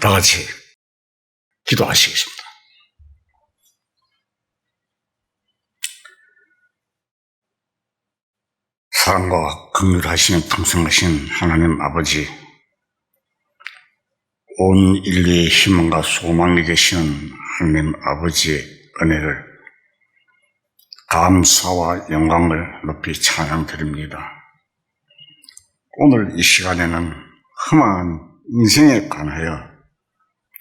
다 같이 기도하시겠습니다. 사랑과 긍휼하시는 풍성하신 하나님 아버지, 온 인류의 희망과 소망이 되시는 하나님 아버지의 은혜를 감사와 영광을 높이 찬양드립니다. 오늘 이 시간에는 험한 인생에 관하여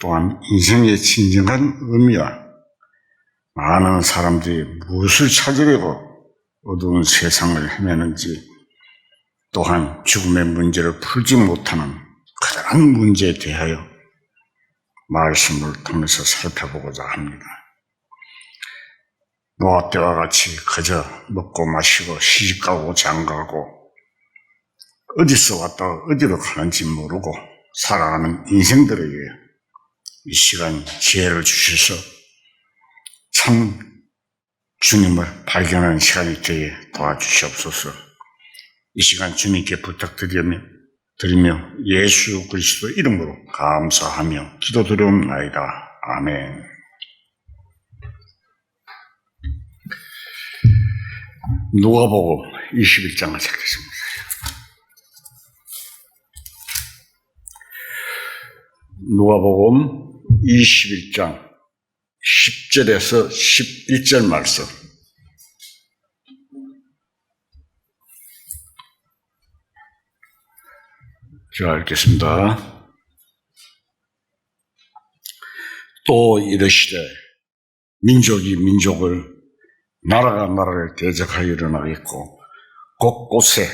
또한 인생의 진정한 의미와 많은 사람들이 무엇을 찾으려고 어두운 세상을 헤매는지, 또한 죽음의 문제를 풀지 못하는 커다란 문제에 대하여 말씀을 통해서 살펴보고자 합니다. 노아 때와 같이 그저 먹고 마시고 시집가고 장가가고 어디서 왔다가 어디로 가는지 모르고 살아가는 인생들에게 이 시간 지혜를 주셔서 참 주님을 발견하는 시간이 되게 도와주시옵소서. 이 시간 주님께 부탁드리며 예수 그리스도 이름으로 감사하며 기도드리옵나이다. 아멘. 누가복음 21장을 찾겠습니다. 누가복음 21장 10절에서 11절 말씀. 제가 읽겠습니다. 또 이르시되 민족이 민족을, 나라가 나라를 대적하여 일어나겠고 곳곳에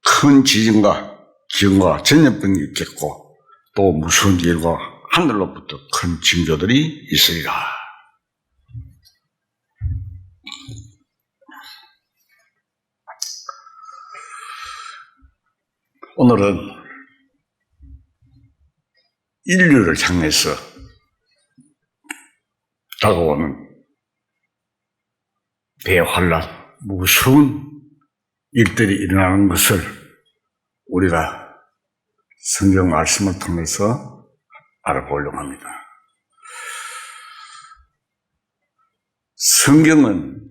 큰 지진과 기근과 전염병이 있겠고 또 무서운 일과 하늘로부터 큰 징조들이 있으리라. 오늘은 인류를 향해서 다가오는 대환란, 무서운 일들이 일어나는 것을 우리가 성경 말씀을 통해서 알아보려고 합니다. 성경은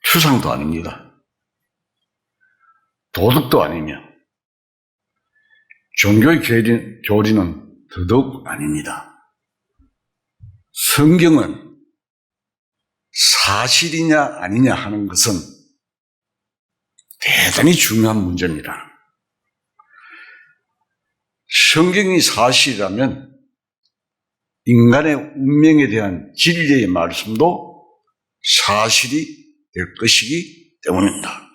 추상도 아닙니다. 도덕도 아니며 종교의 교리는 더더욱 아닙니다. 성경은 사실이냐 아니냐 하는 것은 대단히 중요한 문제입니다. 성경이 사실이라면 인간의 운명에 대한 진리의 말씀도 사실이 될 것이기 때문입니다.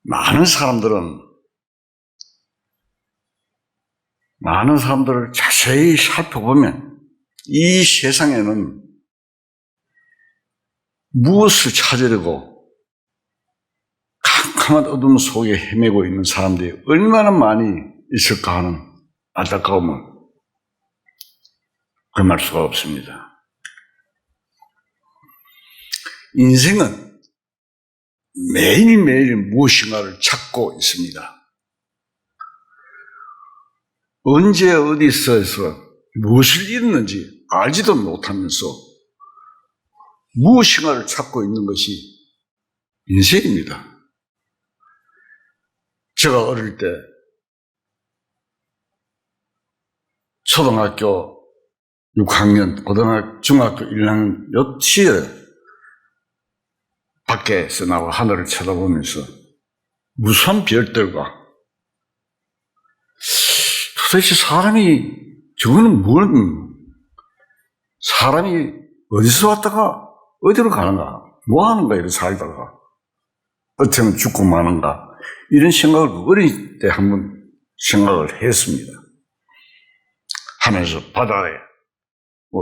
많은 사람들을 자세히 살펴보면 이 세상에는 무엇을 찾으려고 캄캄한 어둠 속에 헤매고 있는 사람들이 얼마나 많이 있을까 하는 안타까움을 금할 수가 없습니다. 인생은 매일매일 무엇인가를 찾고 있습니다. 언제 어디서에서 무엇을 잃었는지 알지도 못하면서 무엇인가를 찾고 있는 것이 인생입니다. 제가 어릴 때 초등학교 6학년, 중학교 1학년 몇 시에 밖에서 나와 하늘을 쳐다보면서 무수한 별들과 도대체 사람이 어디서 왔다가 어디로 가는가, 뭐 하는가, 이렇게 살다가 어쩌면 죽고 마는가, 이런 생각을 어릴 때 한번 생각을 했습니다. 하면서 바다에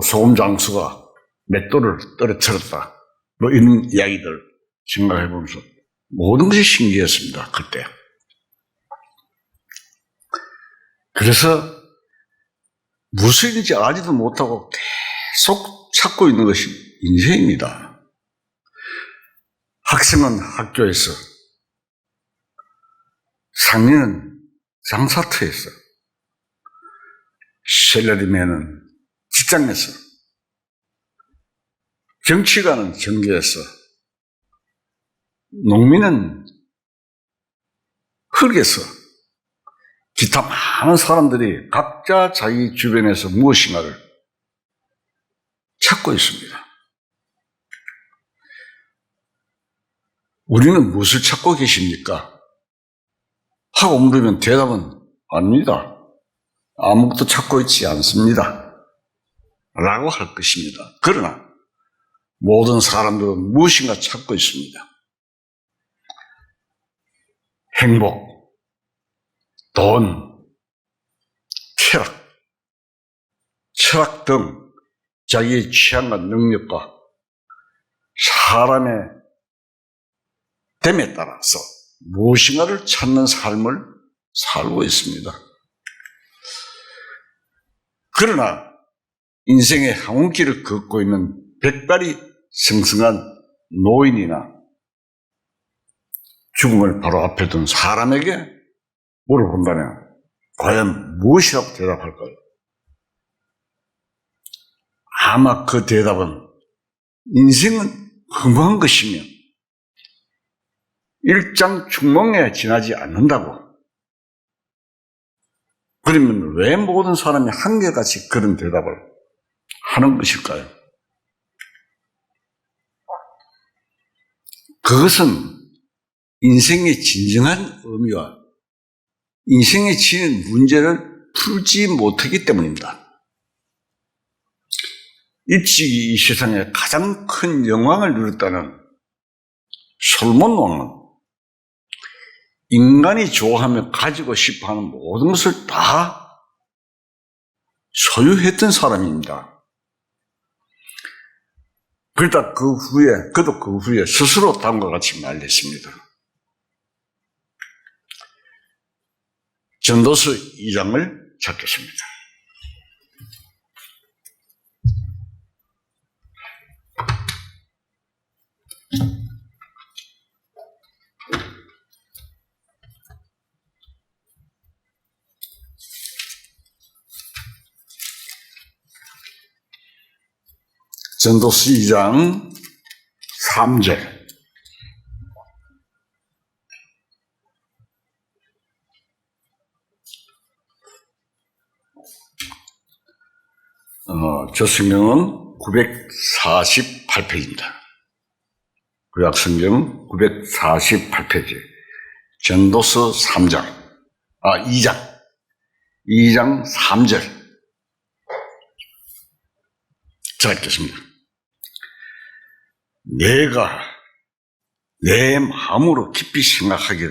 소금 장수가 맷돌을 떨어뜨렸다, 뭐 이런 이야기들 생각해보면서 모든 것이 신기했습니다, 그때. 그래서 무엇인지 알지도 못하고 계속 찾고 있는 것이 인생입니다. 학생은 학교에서, 상인은 장사터에서, 셀러리맨은 직장에서, 정치가는 정계에서, 농민은 흙에서, 기타 많은 사람들이 각자 자기 주변에서 무엇인가를 찾고 있습니다. 우리는 무엇을 찾고 계십니까? 하고 물으면 대답은 아닙니다. 아무것도 찾고 있지 않습니다. 라고 할 것입니다. 그러나 모든 사람들은 무엇인가 찾고 있습니다. 행복, 돈, 철학 등 자기의 취향과 능력과 사람의 됨에 따라서 무엇인가를 찾는 삶을 살고 있습니다. 그러나 인생의 항원길을 걷고 있는 백발이 성성한 노인이나 죽음을 바로 앞에 둔 사람에게 물어본다면 과연 무엇이라고 대답할까요? 아마 그 대답은 인생은 허무한 것이며 일장중몽에 지나지 않는다고. 그러면 왜 모든 사람이 한결같이 그런 대답을 하는 것일까요? 그것은 인생의 진정한 의미와 인생에 지닌 문제를 풀지 못하기 때문입니다. 일찍이 이 세상에 가장 큰 영광을 누렸다는 솔몬 왕은 인간이 좋아하며 가지고 싶어하는 모든 것을 다 소유했던 사람입니다. 그러다 그도 그 후에 스스로 다음과 같이 말했습니다. 전도서 2장을 찾겠습니다. 전도서 2장 3절. 저 성경은 948페이지입니다. 구약 성경 948페이지. 전도서 2장 3절. 자, 읽겠습니다. 내가 내 마음으로 깊이 생각하기를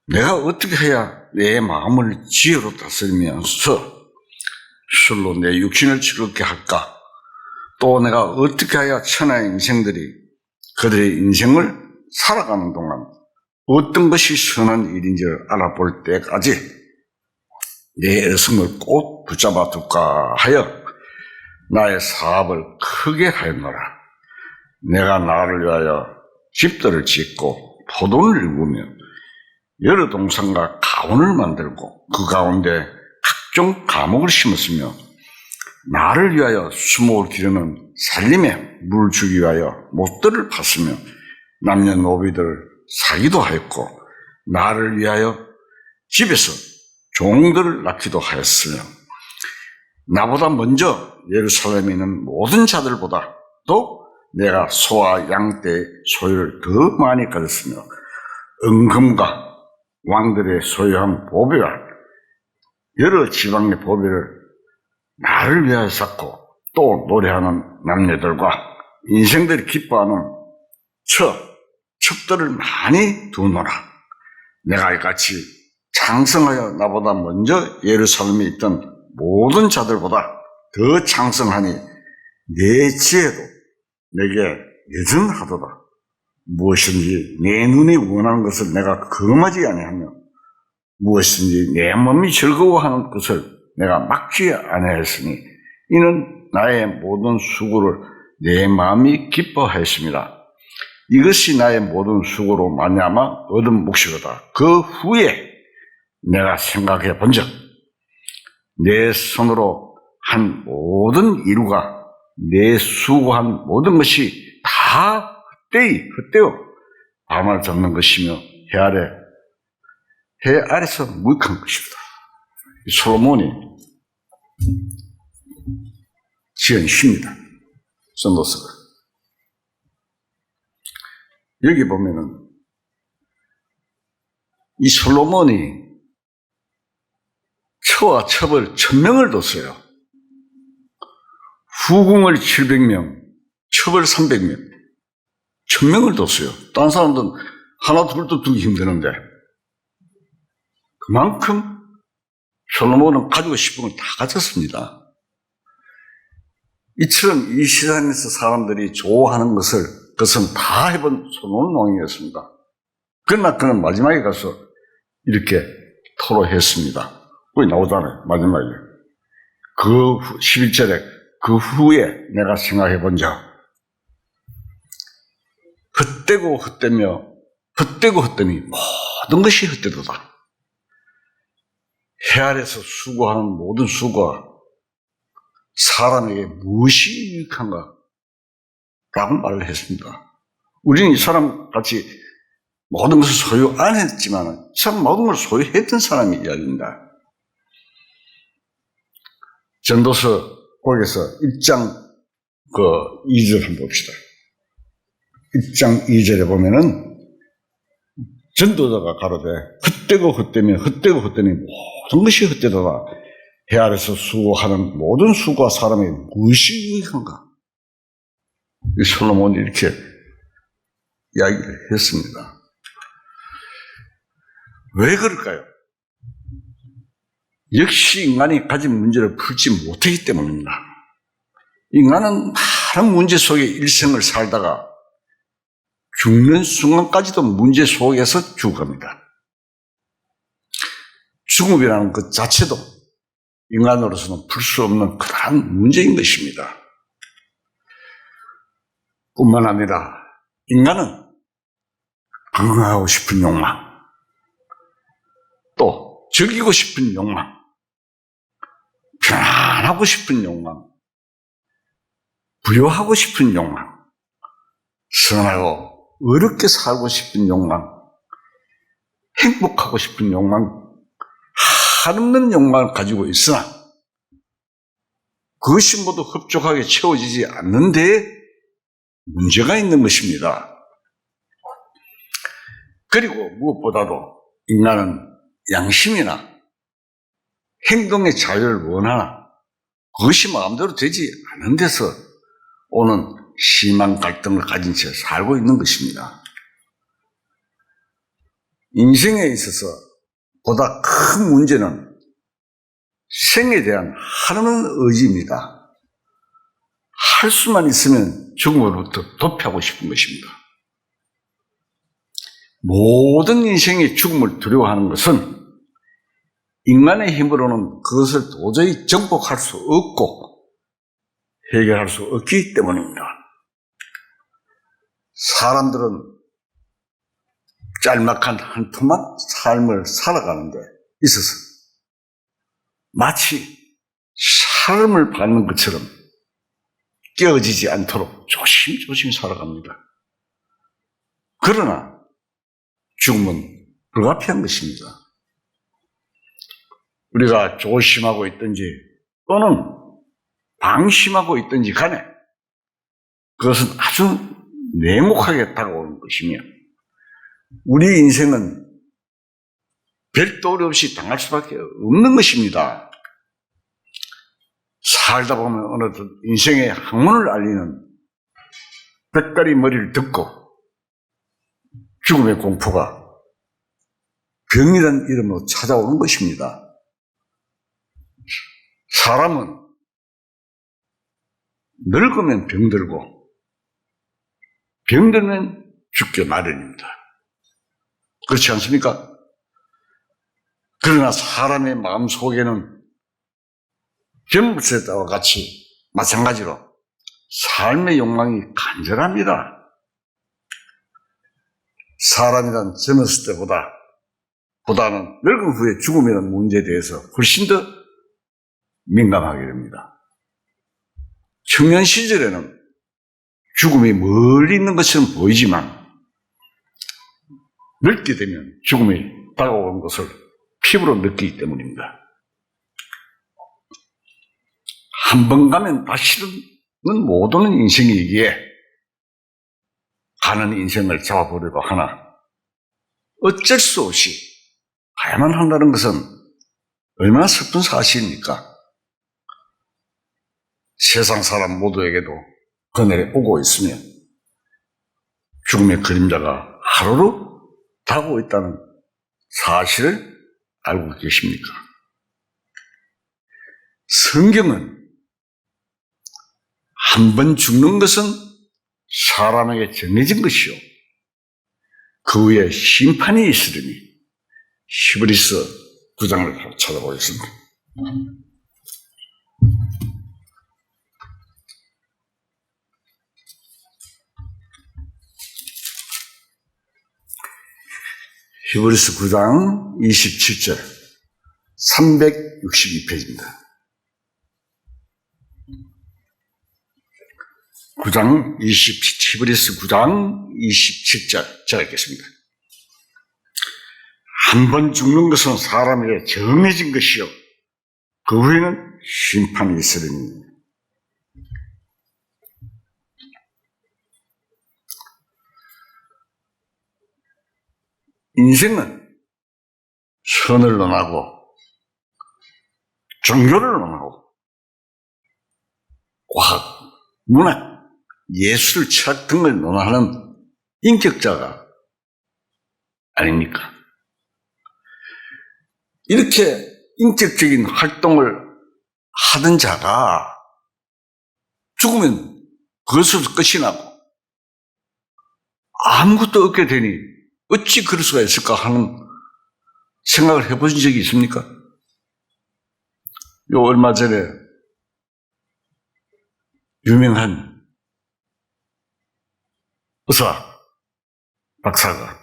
내가 어떻게 해야 내 마음을 지혜로 다스리면서 술로 내 육신을 즐겁게 할까? 또 내가 어떻게 해야 천하의 인생들이 그들의 인생을 살아가는 동안 어떤 것이 선한 일인지를 알아볼 때까지 내 애성을 꼭 붙잡아 둘까 하여 나의 사업을 크게 하였노라. 내가 나를 위하여 집들을 짓고 포도를 일구며 여러 동산과 가온을 만들고 그 가운데 각종 과목을 심었으며 나를 위하여 수목을 기르는 살림에 물 주기 위하여 못들을 팠으며 남녀노비들을 사기도 하였고 나를 위하여 집에서 종들을 낳기도 하였으며 나보다 먼저 예루살렘에 있는 모든 자들보다 또 내가 소와 양떼의 소유를 더 많이 가졌으며 은금과 왕들의 소유한 보배와 여러 지방의 보배를 나를 위하여 쌓고 또 노래하는 남녀들과 인생들이 기뻐하는 첩들을 많이 두노라. 내가 이같이 창성하여 나보다 먼저 예루살렘에 있던 모든 자들보다 더 창성하니 내 지혜도 내게 여전하도다. 무엇인지 내 눈이 원하는 것을 내가 금하지 아니하며 무엇인지 내 몸이 즐거워하는 것을 내가 막지 아니하였으니 이는 나의 모든 수고를 내 마음이 기뻐하였습니다. 이것이 나의 모든 수고로 말미암아 얻은 몫이로다. 그 후에 내가 생각해 본 적, 내 손으로 한 모든 일과 내 수고한 모든 것이 다 헛되어 밤을 잡는 것이며 해 아래서 무익한 것이다. 솔로몬이 지은 시입니다. 전도서가. 여기 보면은 이 솔로몬이 처와 첩을 1000명을 뒀어요. 후궁을 700명, 첩을 300명, 1000명을 뒀어요. 다른 사람들은 하나 둘도 두기 힘드는데 그만큼 솔로몬은 가지고 싶은 걸 다 가졌습니다. 이처럼 이 세상에서 사람들이 좋아하는 그것은 다 해본 솔로몬 왕이었습니다. 그러나 그는 마지막에 가서 이렇게 토로했습니다. 거기 나오잖아요, 마지막에. 그 11절에 그 후에 내가 생각해 본 적, 헛되고 헛됨이 모든 것이 헛되도다. 해 아래서 수고하는 모든 수고가 사람에게 무엇이 유익한가? 라고 말을 했습니다. 우리는 이 사람 같이 모든 것을 소유 안 했지만 참 모든 걸 소유했던 사람이 이야기입니다. 전도서 거기서 1장 2절 한번 봅시다. 1장 2절에 보면은 전도자가 가로되 헛되고 헛됨이 모든 것이 헛되도다. 해 아래서 수고하는 모든 수고가 사람에게 무엇이 유익한가? 이 솔로몬이 이렇게 이야기를 했습니다. 왜 그럴까요? 역시 인간이 가진 문제를 풀지 못하기 때문입니다. 인간은 많은 문제 속에 일생을 살다가 죽는 순간까지도 문제 속에서 죽어갑니다. 죽음이라는 것 자체도 인간으로서는 풀 수 없는 그러한 문제인 것입니다. 뿐만 아니라 인간은 건강하고 싶은 욕망, 또 즐기고 싶은 욕망, 편안하고 싶은 욕망, 부유하고 싶은 욕망, 선하고 어렵게 살고 싶은 욕망, 행복하고 싶은 욕망, 한없는 욕망을 가지고 있으나 그것이 모두 흡족하게 채워지지 않는 데에 문제가 있는 것입니다. 그리고 무엇보다도 인간은 양심이나 행동의 자유를 원하나 그것이 마음대로 되지 않은 데서 오는 심한 갈등을 가진 채 살고 있는 것입니다. 인생에 있어서 보다 큰 문제는 생에 대한 한없는 의지입니다. 할 수만 있으면 죽음으로부터 도피하고 싶은 것입니다. 모든 인생의 죽음을 두려워하는 것은 인간의 힘으로는 그것을 도저히 정복할 수 없고 해결할 수 없기 때문입니다. 사람들은 짤막한 한 텀만 삶을 살아가는 데 있어서 마치 사람을 받는 것처럼 깨어지지 않도록 조심조심 살아갑니다. 그러나 죽음은 불가피한 것입니다. 우리가 조심하고 있든지 또는 방심하고 있든지 간에 그것은 아주 냉혹하게 다가오는 것이며 우리 인생은 별도리 없이 당할 수밖에 없는 것입니다. 살다 보면 어느덧 인생의 학문을 알리는 빽가리 머리를 듣고 죽음의 공포가 병이라는 이름으로 찾아오는 것입니다. 사람은 늙으면 병들고 병들면 죽기 마련입니다. 그렇지 않습니까? 그러나 사람의 마음속에는 젊었을 때와 같이 마찬가지로 삶의 욕망이 간절합니다. 사람이란 젊었을 때보다 보다는 늙은 후에 죽음이라는 문제에 대해서 훨씬 더 민감하게 됩니다. 청년 시절에는 죽음이 멀리 있는 것처럼 보이지만 늙게 되면 죽음이 다가오는 것을 피부로 느끼기 때문입니다. 한 번 가면 다시는 못 오는 인생이기에 가는 인생을 잡아보려고 하나 어쩔 수 없이 가야만 한다는 것은 얼마나 슬픈 사실입니까? 세상 사람 모두에게도 그날이 오고 있으며 죽음의 그림자가 하루로 다가오고 있다는 사실을 알고 계십니까? 성경은 한 번 죽는 것은 사람에게 정해진 것이요 그 후에 심판이 있으리니 히브리서 9장을 찾아보겠습니다. 히브리서 9장 27절 362페이지입니다. 히브리서 9장 27절 제가 읽겠습니다. 한 번 죽는 것은 사람에게 정해진 것이요 그 후에는 심판이 있으리니 인생은 선을 논하고 종교를 논하고 과학, 문학, 예술, 철학 등을 논하는 인격자가 아닙니까? 이렇게 인격적인 활동을 하던 자가 죽으면 그것으로 끝이 나고 아무것도 없게 되니 어찌 그럴 수가 있을까 하는 생각을 해보신 적이 있습니까? 얼마 전에 유명한 의사, 박사가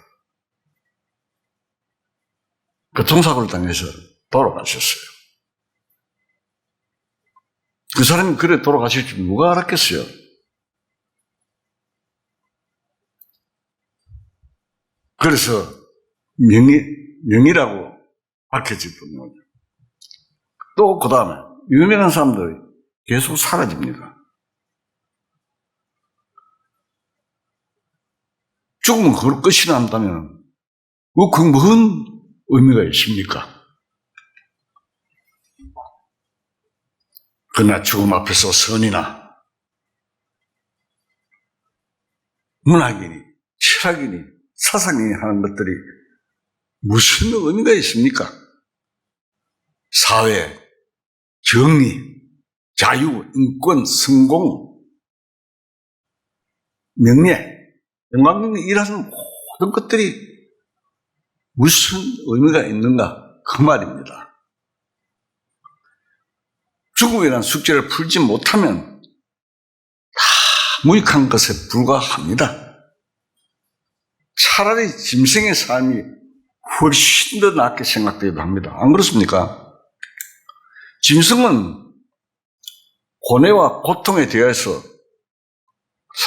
교통사고를 당해서 돌아가셨어요. 그 사람이 그래 돌아가실 줄 누가 알았겠어요? 그래서 명의라고 밝혀질 뿐이죠. 또 그 다음에 유명한 사람들이 계속 사라집니다. 죽으면 그걸 끝이 난다면 그 무슨 의미가 있습니까? 그러나 죽음 앞에서 선이나 문학이니 철학이니 사상이니 하는 것들이 무슨 의미가 있습니까? 사회, 정의, 자유, 인권, 성공, 명예, 영광 이라는 모든 것들이 무슨 의미가 있는가? 그 말입니다. 죽음이라는 숙제를 풀지 못하면 다 무익한 것에 불과합니다. 차라리 짐승의 삶이 훨씬 더 낫게 생각되기도 합니다. 안 그렇습니까? 짐승은 고뇌와 고통에 대해서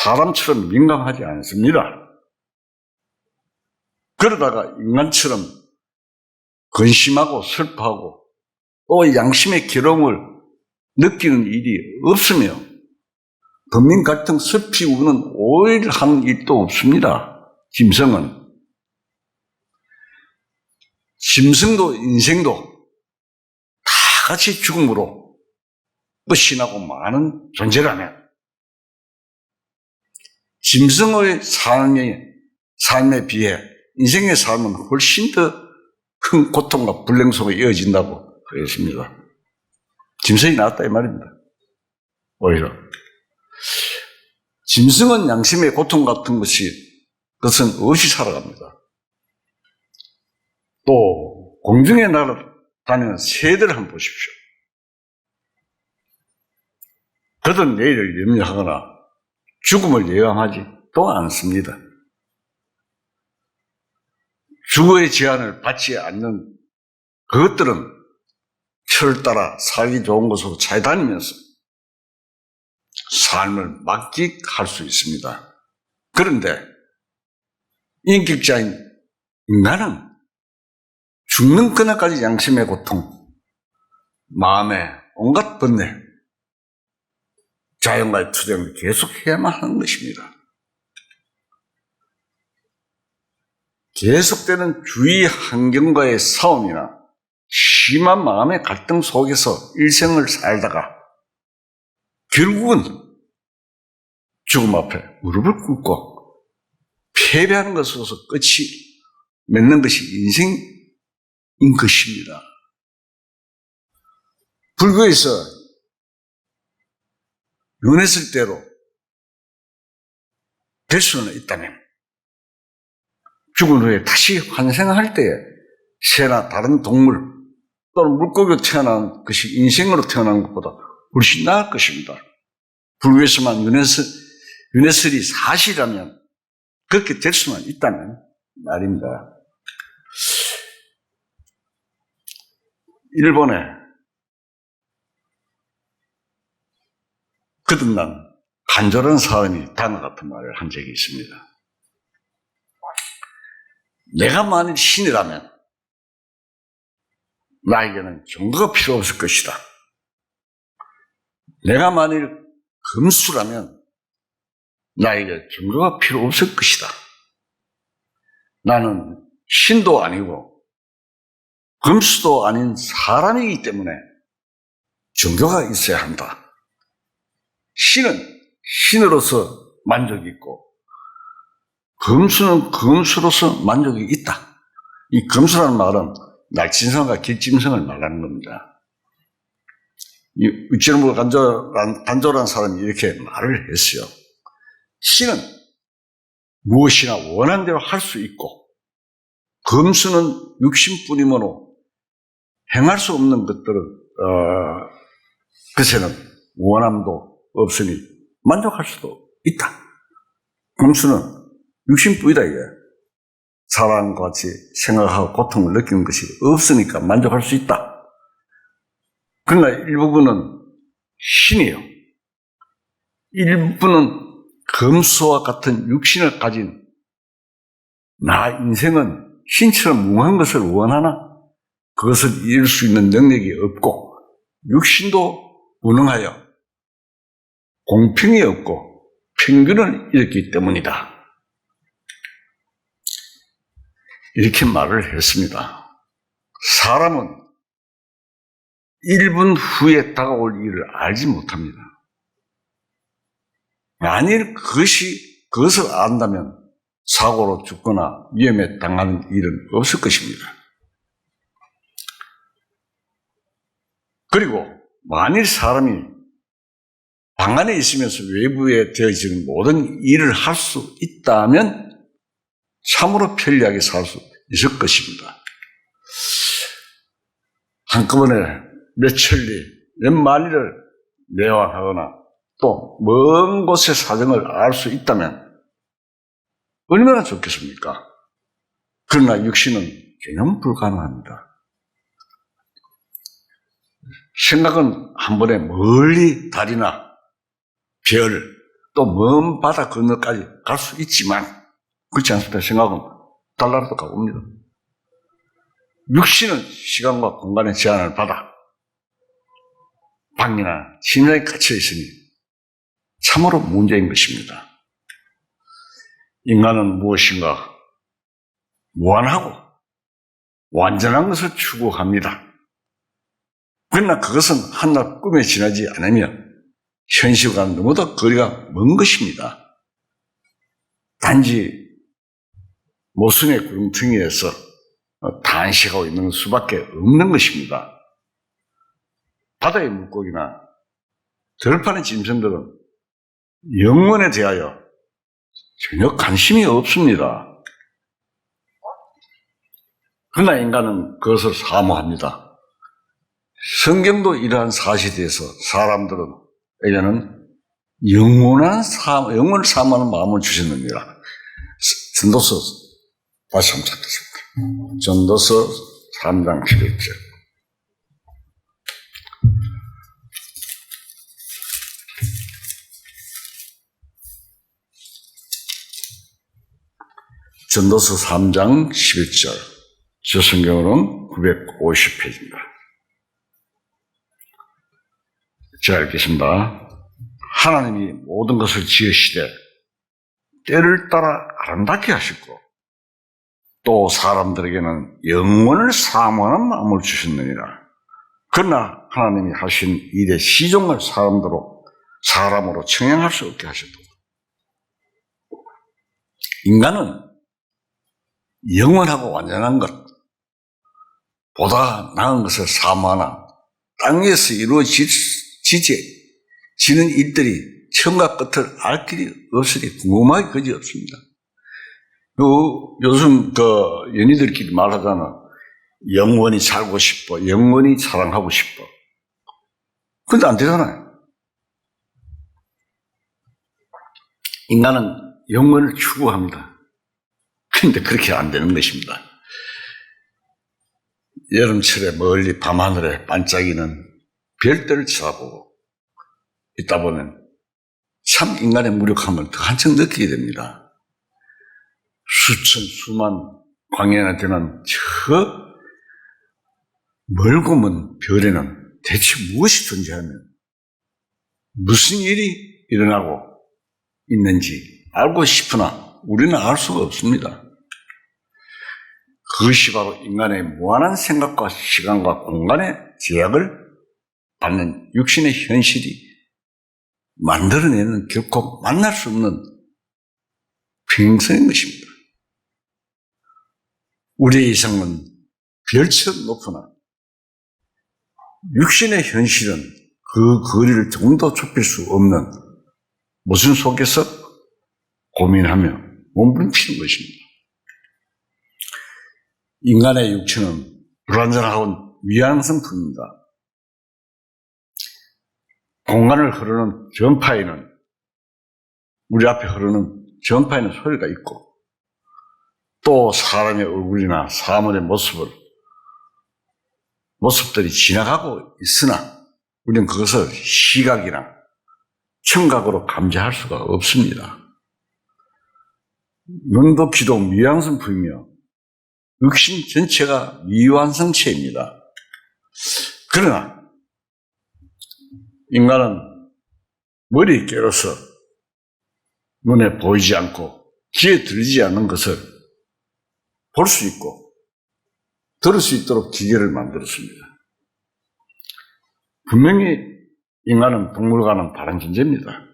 사람처럼 민감하지 않습니다. 그러다가 인간처럼 근심하고 슬퍼하고 또 양심의 괴로움을 느끼는 일이 없으며 범민 갈등 슬피 우는 오해를 하는 일도 없습니다. 짐승은. 짐승도 인생도 다 같이 죽음으로 끝이 나고 많은 존재라면 짐승의 삶에 비해 인생의 삶은 훨씬 더 큰 고통과 불행 속에 이어진다고 하겠습니다. 짐승이 낫다 이 말입니다. 오히려 짐승은 양심의 고통 같은 것은 없이 살아갑니다. 또 공중에 날아다니는 새들을 한번 보십시오. 그들은 내일을 염려하거나 죽음을 예감하지 또 않습니다. 주거의 제한을 받지 않는 그것들은 철을 따라 살기 좋은 곳으로 찾아다니면서 삶을 만끽할 수 있습니다. 그런데 인격자인 인간은 죽는 그날까지 양심의 고통, 마음의 온갖 번뇌, 자연과의 투쟁을 계속해야만 하는 것입니다. 계속되는 주위 환경과의 싸움이나 심한 마음의 갈등 속에서 일생을 살다가 결국은 죽음 앞에 무릎을 꿇고 패배하는 것으로서 끝이 맺는 것이 인생인 것입니다. 불교에서 윤회설 대로 될 수는 있다면 죽은 후에 다시 환생할 때에 새나 다른 동물 또는 물고기로 태어난 것이 인생으로 태어난 것보다 훨씬 나을 것입니다. 불교에서만 윤회설이 사실이라면 그렇게 될 수만 있다면 말입니다. 일본에 거듭난 간절한 사람이 다음과 같은 말을 한 적이 있습니다. 내가 만일 신이라면 나에게는 종교가 필요 없을 것이다. 내가 만일 금수라면 나에게 종교가 필요 없을 것이다. 나는 신도 아니고 금수도 아닌 사람이기 때문에 종교가 있어야 한다. 신은 신으로서 만족이 있고 금수는 금수로서 만족이 있다. 이 금수라는 말은 날짐승과 객짐승을 말하는 겁니다. 이 위치론부 간절한 사람이 이렇게 말을 했어요. 신은 무엇이나 원하는 대로 할 수 있고 금수는 육신뿐이므로 행할 수 없는 것들을 그새는 원함도 없으니 만족할 수도 있다. 금수는 육신뿐이다 이게. 사람과 같이 생각하고 고통을 느끼는 것이 없으니까 만족할 수 있다. 그러나 일부분은 신이에요. 일부는 금수와 같은 육신을 가진 나 인생은 신처럼 무한 것을 원하나 그것을 이룰 수 있는 능력이 없고 육신도 무능하여 공평이 없고 평균을 잃었기 때문이다. 이렇게 말을 했습니다. 사람은 1분 후에 다가올 일을 알지 못합니다. 만일 그것을 안다면 사고로 죽거나 위험에 당하는 일은 없을 것입니다. 그리고 만일 사람이 방 안에 있으면서 외부에 되어지는 모든 일을 할 수 있다면 참으로 편리하게 살 수 있을 것입니다. 한꺼번에 몇 천리, 몇 만리를 내왕하거나 또 먼 곳의 사정을 알 수 있다면 얼마나 좋겠습니까? 그러나 육신은 전혀 불가능합니다. 생각은 한 번에 멀리 달이나 별, 또 먼 바다 건너까지 갈 수 있지만 그렇지 않습니다. 생각은 달나라도 가봅니다. 육신은 시간과 공간의 제한을 받아 방이나 침상에 갇혀 있으니 참으로 문제인 것입니다. 인간은 무엇인가 무한하고 완전한 것을 추구합니다. 그러나 그것은 한낱 꿈에 지나지 않으며 현실과 너무도 거리가 먼 것입니다. 단지 모순의 구름텅이에서 단식하고 있는 수밖에 없는 것입니다. 바다의 물고기나 들판의 짐승들은 영원에 대하여 전혀 관심이 없습니다. 그러나 인간은 그것을 사모합니다. 성경도 이러한 사실에 대해서 사람들에게는 영원을 사모하는 마음을 주셨느니라. 전도서 다시 한번 찾겠습니다. 전도서 3장 11절. 전도서 3장 11절. 저 성경으로는 950페이지입니다. 제가 읽겠습니다. 하나님이 모든 것을 지으시되 때를 따라 아름답게 하시고 또 사람들에게는 영원을 사모하는 마음을 주셨느니라. 그러나 하나님이 하신 일의 시종을 사람으로 청행할 수 없게 하셨다. 인간은 영원하고 완전한 것, 보다 나은 것을 사모하나 땅에서 이루어지는 일들이 처음과 끝을 알 길이 없으니 궁금하기 그지없습니다. 요즘 연희들끼리 말하잖아. 영원히 살고 싶어, 영원히 사랑하고 싶어. 근데 안 되잖아요. 인간은 영원을 추구합니다. 근데 그렇게 안 되는 것입니다. 여름철에 멀리 밤하늘에 반짝이는 별들을 쳐다보고 있다 보면 참 인간의 무력함을 더 한층 느끼게 됩니다. 수천, 수만 광년에 되는 저 멀고 먼 별에는 대체 무엇이 존재하며 무슨 일이 일어나고 있는지 알고 싶으나 우리는 알 수가 없습니다. 그것이 바로 인간의 무한한 생각과 시간과 공간의 제약을 받는 육신의 현실이 만들어내는 결코 만날 수 없는 평생인 것입니다. 우리의 이성은 별처럼 높으나 육신의 현실은 그 거리를 조금도 좁힐 수 없는 모순 속에서 고민하며 몸부림치는 것입니다. 인간의 육체는 불완전하고 미완성품입니다. 공간을 흐르는 전파에는 우리 앞에 흐르는 전파에는 소리가 있고 또 사람의 얼굴이나 사물의 모습들이 지나가고 있으나 우리는 그것을 시각이나 청각으로 감지할 수가 없습니다. 눈도 귀도 미완성품이며 육신 전체가 미완성체입니다. 그러나 인간은 머리에 깨어서 눈에 보이지 않고 귀에 들리지 않는 것을 볼 수 있고 들을 수 있도록 기계를 만들었습니다. 분명히 인간은 동물과는 다른 존재입니다.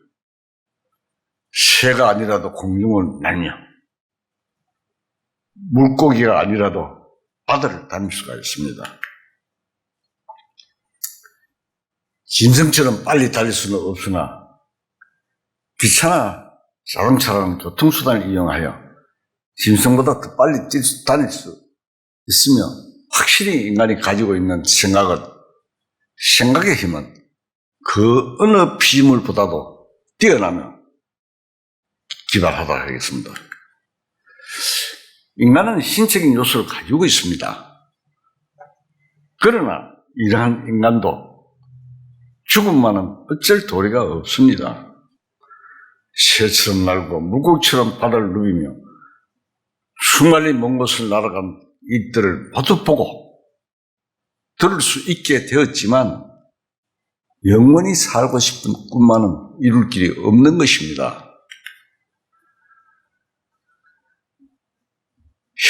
새가 아니라도 공중을 날며 물고기가 아니라도 바다를 다닐 수가 있습니다. 짐승처럼 빨리 달릴 수는 없으나 기차나 자동차라는 교통수단을 이용하여 짐승보다 더 빨리 다닐 수 있으며 확실히 인간이 가지고 있는 생각의 힘은 그 어느 피조물보다도 뛰어나며 기발하다 하겠습니다. 인간은 신체적인 요소를 가지고 있습니다. 그러나 이러한 인간도 죽음만은 어쩔 도리가 없습니다. 새처럼 날고 물고기처럼 바다를 누비며 수많이 먼 곳을 날아간 이들을 모두 보고 들을 수 있게 되었지만 영원히 살고 싶은 꿈만은 이룰 길이 없는 것입니다.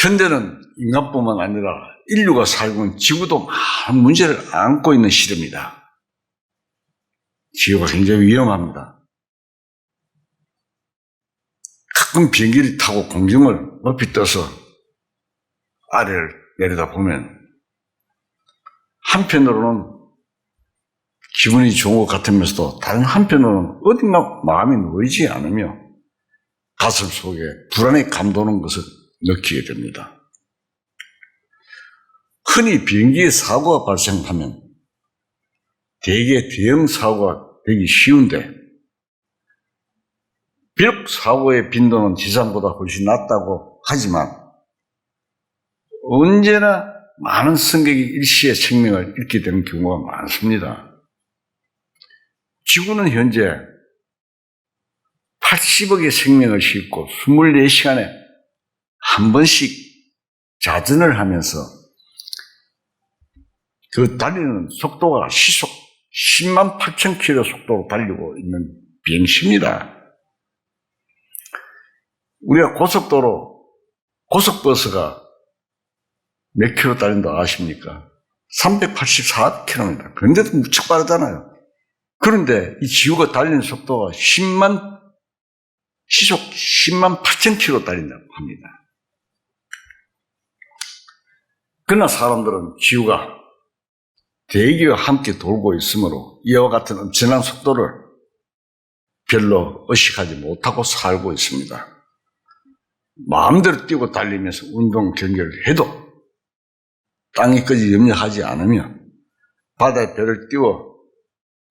현대는 인간뿐만 아니라 인류가 살고 있는 지구도 많은 문제를 안고 있는 시대입니다. 지구가 굉장히 위험합니다. 가끔 비행기를 타고 공중을 높이 떠서 아래를 내려다보면 한편으로는 기분이 좋은 것 같으면서도 다른 한편으로는 어딘가 마음이 놓이지 않으며 가슴 속에 불안의 감도는 것을 느끼게 됩니다. 흔히 비행기에 사고가 발생하면 대개 대형 사고가 되기 쉬운데 비록 사고의 빈도는 지상보다 훨씬 낮다고 하지만 언제나 많은 승객이 일시에 생명을 잃게 되는 경우가 많습니다. 지구는 현재 80억의 생명을 싣고 24시간에 한 번씩 자전을 하면서 그 달리는 속도가 시속 10만 8천 킬로 속도로 달리고 있는 비행시입니다. 우리가 고속버스가 몇 킬로 달린다고 아십니까? 384km. 그런데도 무척 빠르잖아요. 그런데 이 지구가 달리는 속도가 시속 10만 8천 킬로 달린다고 합니다. 그러나 사람들은 지구가 대기와 함께 돌고 있으므로 이와 같은 엄청난 속도를 별로 의식하지 못하고 살고 있습니다. 마음대로 뛰고 달리면서 운동 경기를 해도 땅에까지 염려하지 않으며 바다에 배를 띄워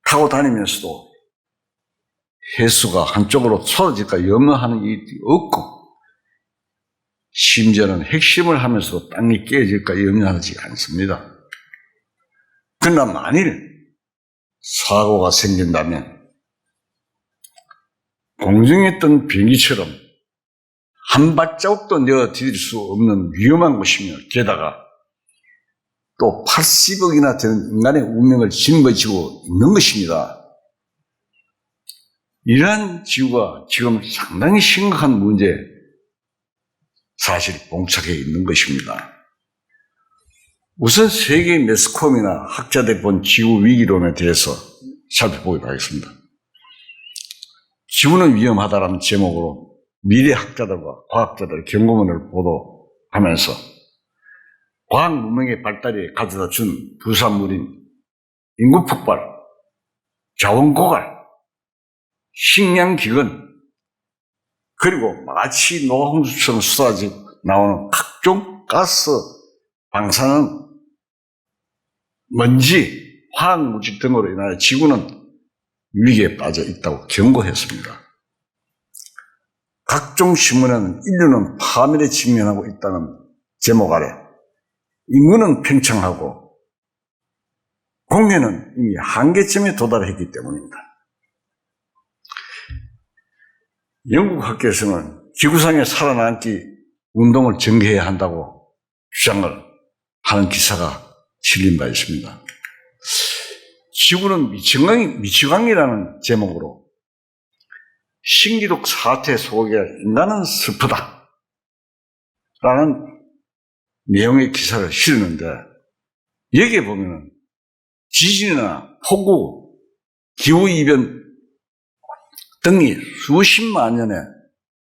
타고 다니면서도 해수가 한쪽으로 쏟아질까 염려하는 일이 없고 심지어는 핵심을 하면서도 땅이 깨질까 염려하지 않습니다. 그러나 만일 사고가 생긴다면 공중에 뜬 비행기처럼 한 발자국도 내어드릴 수 없는 위험한 곳이며 게다가 또 80억이나 되는 인간의 운명을 짊어지고 있는 것입니다. 이러한 지구가 지금 상당히 심각한 문제에 사실 봉착해 있는 것입니다. 우선 세계 매스컴이나 학자들이 본 지구 위기론에 대해서 살펴보도록 하겠습니다. 지구는 위험하다라는 제목으로 미래 학자들과 과학자들의 경고문을 보도하면서 과학 문명의 발달에 가져다 준 부산물인 인구 폭발, 자원 고갈, 식량 기근, 그리고 마치 노홍수처럼 쏟아지고 나오는 각종 가스, 방사능, 먼지, 화학물질 등으로 인하여 지구는 위기에 빠져 있다고 경고했습니다. 각종 신문에는 인류는 파멸에 직면하고 있다는 제목 아래 인구는 팽창하고 공해는 이미 한계점에 도달했기 때문입니다. 영국 학계에서는 지구상에 살아남기 운동을 전개해야 한다고 주장을 하는 기사가 실린 바 있습니다. 지구는 미치광이라는 제목으로 신기록 사태 속에 인간은 슬프다 라는 내용의 기사를 실었는데 여기에 보면 지진이나 폭우, 기후이변 등이 수십만 년의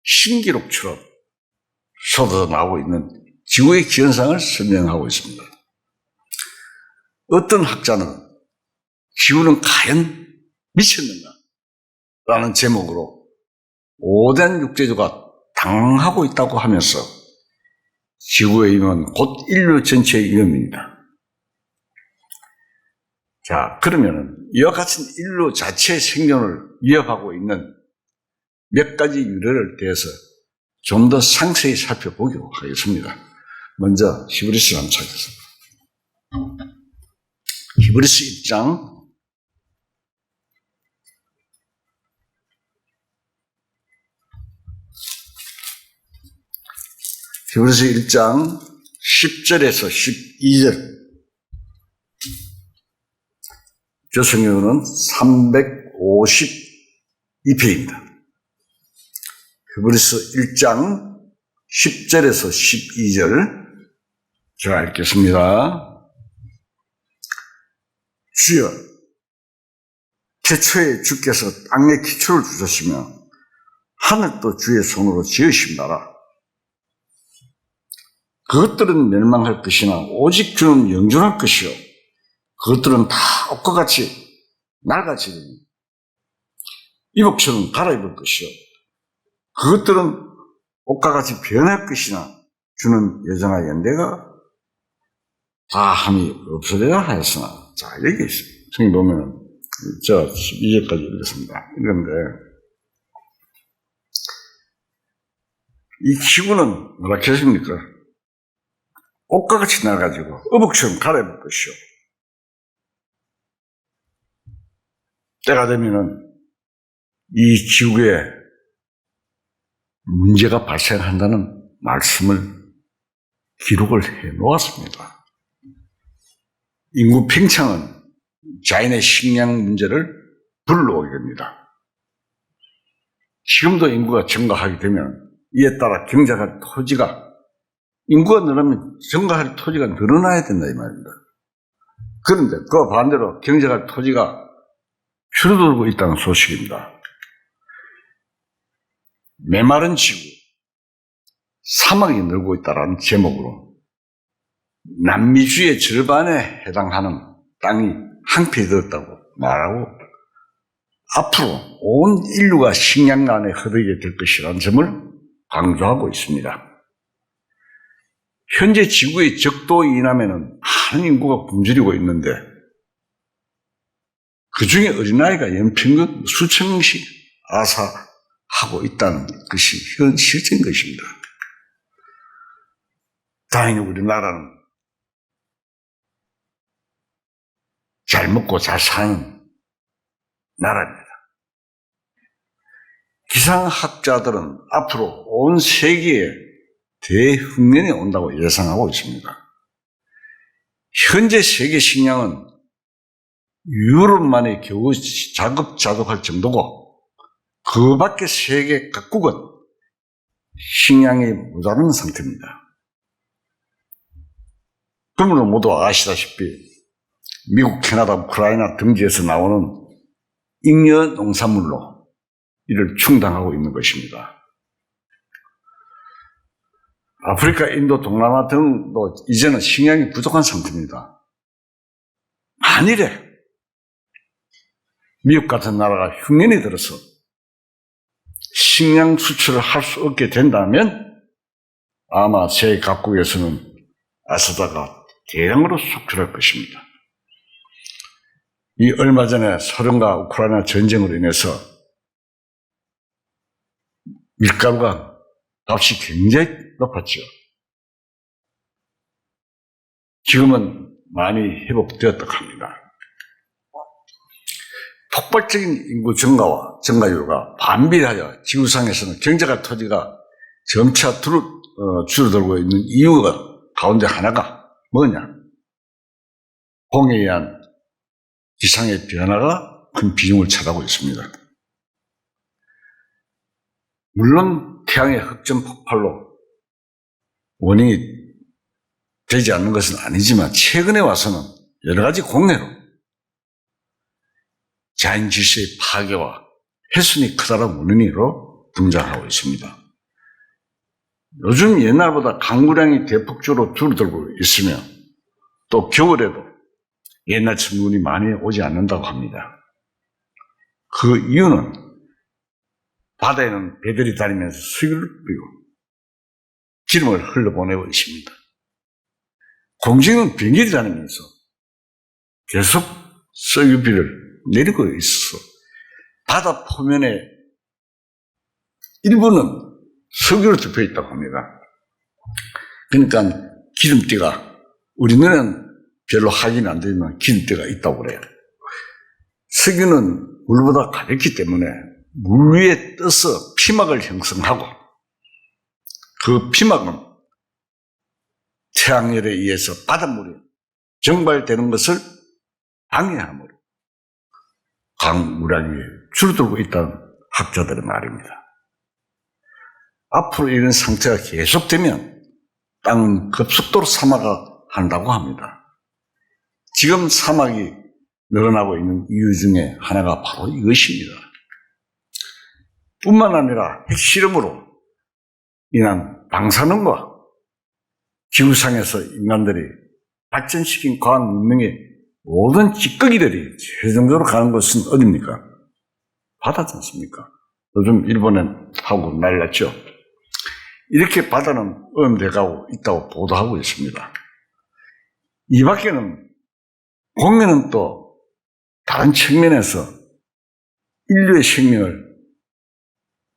신기록처럼 쏟아져 나오고 있는 지구의 기현상을 설명하고 있습니다. 어떤 학자는 지구는 과연 미쳤는가? 라는 제목으로 5대 육제주가 당하고 있다고 하면서 지구의 위험은 곧 인류 전체의 위험입니다. 자, 그러면 이와 같은 인류 자체의 생존을 위협하고 있는 몇 가지 유래를 대해서 좀 더 상세히 살펴보기로 하겠습니다. 먼저 히브리서 한번 찾겠습니다. 히브리서 1장 10절에서 12절 조성경은 352페이지입니다. 히브리서 1장 10절에서 12절 제가 읽겠습니다. 주여, 태초에 주께서 땅에 기초를 두셨으며 하늘도 주의 손으로 지으신 나라. 그것들은 멸망할 것이나 오직 주는 영존할 것이요 그것들은 다 옷과 같이 낡아지리니 이복처럼 갈아입을 것이요 그것들은 옷과 같이 변할 것이나 주는 여전하 연대가 다함이 없으리라 하였으나. 자, 여기 있어요. 성경 보면 저 12절까지 읽겠습니다. 이런데 이 지구는 뭐라 했습니까? 옷과 같이 나가지고 어복처럼 갈아입을 것이요. 때가 되면은 이 지구에 문제가 발생한다는 말씀을 기록을 해 놓았습니다. 인구 팽창은 자연의 식량 문제를 불러오게 됩니다. 지금도 인구가 증가하게 되면 이에 따라 경작할 토지가, 인구가 늘어나면 증가할 토지가 늘어나야 된다 이 말입니다. 그런데 그 반대로 경작할 토지가 줄어들고 있다는 소식입니다. 메마른 지구, 사막이 늘고 있다는 제목으로 남미주의 절반에 해당하는 땅이 황폐해졌다고 말하고 앞으로 온 인류가 식량난에 흐르게 될 것이라는 점을 강조하고 있습니다. 현재 지구의 적도 이남에는 많은 인구가 굶주리고 있는데 그 중에 어린아이가 연평균 수천 명씩 아사하고 있다는 것이 현실적인 것입니다. 다행히 우리나라는 잘 먹고 잘 사는 나라입니다. 기상학자들은 앞으로 온 세계에 대흉년이 온다고 예상하고 있습니다. 현재 세계 식량은 유럽만이 겨우 자급자족할 정도고 그 밖에 세계 각국은 식량이 모자란 상태입니다. 그러므로 모두 아시다시피 미국, 캐나다, 우크라이나 등지에서 나오는 잉여 농산물로 이를 충당하고 있는 것입니다. 아프리카, 인도, 동남아 등도 이제는 식량이 부족한 상태입니다. 만일에 미국 같은 나라가 흉년이 들어서 식량 수출을 할 수 없게 된다면 아마 세계 각국에서는 아사다가 대량으로 수출할 것입니다. 이 얼마 전에 소련과 우크라이나 전쟁으로 인해서 밀가루가 값이 굉장히 높았죠. 지금은 많이 회복되었다고 합니다. 폭발적인 인구 증가와 증가율과 반비례하여 지구상에서는 경제가 토지가 점차 줄어들고 있는 이유가 가운데 하나가 뭐냐? 공해에 의한 기상의 변화가 큰 비중을 차지하고 있습니다. 물론 태양의 흑점 폭발로 원인이 되지 않는 것은 아니지만 최근에 와서는 여러 가지 공해로 자연 질서의 파괴와 훼손이 크다는 원인으로 등장하고 있습니다. 요즘 옛날보다 강우량이 대폭적으로 줄어들고 있으며 또 겨울에도 옛날처럼 눈이 많이 오지 않는다고 합니다. 그 이유는 바다에는 배들이 다니면서 수기를 뿌리고 기름을 흘러보내고 있습니다. 공중은 비행기들이 다니면서 계속 석유비를 내리고 있어서 바다 표면에 일부는 석유로 덮여 있다고 합니다. 그러니까 기름띠가, 우리 눈에는 별로 확인이 안 되지만 기름띠가 있다고 그래요. 석유는 물보다 가볍기 때문에 물 위에 떠서 피막을 형성하고 그 피막은 태양열에 의해서 바닷물이 증발되는 것을 방해함으로 강우량이 줄어들고 있다는 학자들의 말입니다. 앞으로 이런 상태가 계속되면 땅은 급속도로 사막화한다고 합니다. 지금 사막이 늘어나고 있는 이유 중에 하나가 바로 이것입니다. 뿐만 아니라 핵실험으로 인한 방사능과 지구상에서 인간들이 발전시킨 과학 문명의 모든 찌꺼기들이 최종적으로 가는 곳은 어디입니까? 바다지 않습니까? 요즘 일본은 하고 난리 났죠. 이렇게 바다는 오염돼가고 있다고 보도하고 있습니다. 이 밖에는 공해는 또 다른 측면에서 인류의 생명을